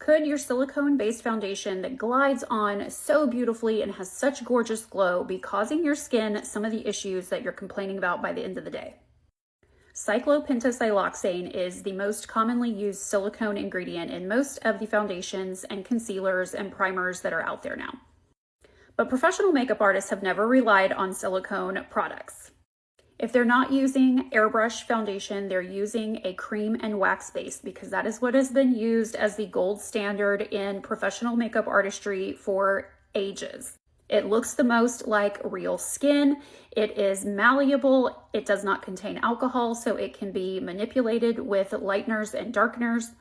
Could your silicone-based foundation that glides on so beautifully and has such gorgeous glow be causing your skin some of the issues that you're complaining about by the end of the day? Cyclopentasiloxane is the most commonly used silicone ingredient in most of the foundations and concealers and primers that are out there now. But professional makeup artists have never relied on silicone products. If they're not using airbrush foundation, they're using a cream and wax base because that is what has been used as the gold standard in professional makeup artistry for ages. It looks the most like real skin. It is malleable. It does not contain alcohol, so it can be manipulated with lighteners and darkeners.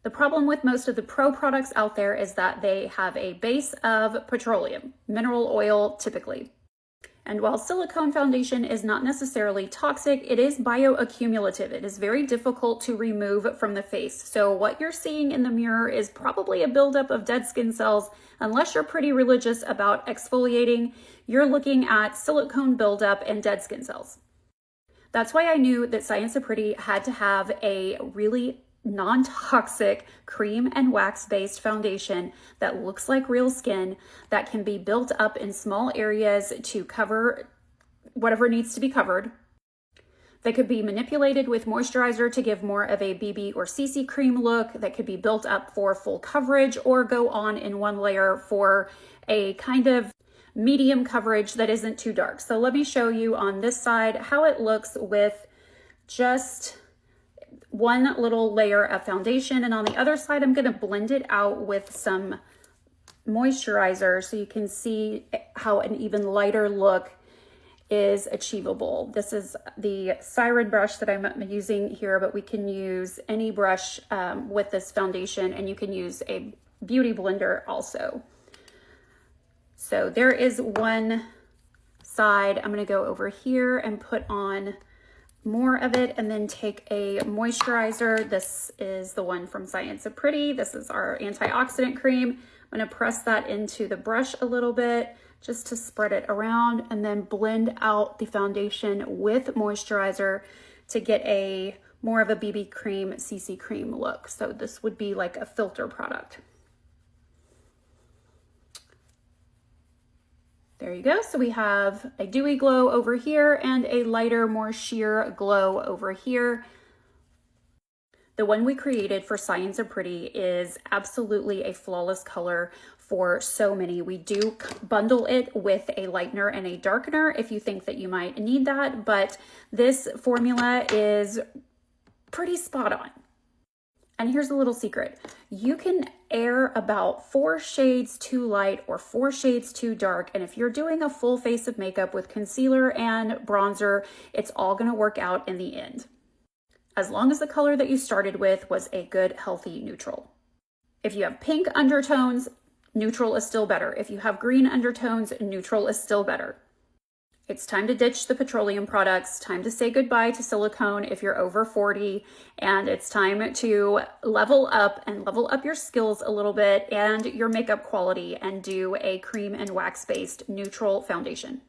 The problem with most of the pro products out there is that they have a base of petroleum, mineral oil typically. And while silicone foundation is not necessarily toxic, it is bioaccumulative. It is very difficult to remove from the face. So what you're seeing in the mirror is probably a buildup of dead skin cells. Unless you're pretty religious about exfoliating, you're looking at silicone buildup and dead skin cells. That's why I knew that Science of Pretty had to have a really non-toxic cream and wax-based foundation that looks like real skin, that can be built up in small areas to cover whatever needs to be covered, that could be manipulated with moisturizer to give more of a BB or CC cream look, that could be built up for full coverage or go on in one layer for a kind of medium coverage that isn't too dark. So let me show you on this side how it looks with just one little layer of foundation, and on the other side I'm going to blend it out with some moisturizer so you can see how an even lighter look is achievable. This is the Siren brush that I'm using here, but we can use any brush with this foundation, and you can use a beauty blender also. So there is one side. I'm going to go over here and put on more of it and then take a moisturizer. This is the one from Science of Pretty. This is our antioxidant cream. I'm going to press that into the brush a little bit just to spread it around and then blend out the foundation with moisturizer to get a more of a BB cream, CC cream look. So this would be like a filter product. There you go. So we have a dewy glow over here and a lighter, more sheer glow over here. The one we created for Science of Pretty is absolutely a flawless color for so many. We do bundle it with a lightener and a darkener if you think that you might need that, but this formula is pretty spot on. And here's a little secret. You can air about 4 shades too light or 4 shades too dark. And if you're doing a full face of makeup with concealer and bronzer, it's all gonna work out in the end. As long as the color that you started with was a good, healthy neutral. If you have pink undertones, neutral is still better. If you have green undertones, neutral is still better. It's time to ditch the petroleum products, time to say goodbye to silicone if you're over 40, and it's time to level up your skills a little bit and your makeup quality and do a cream and wax-based neutral foundation.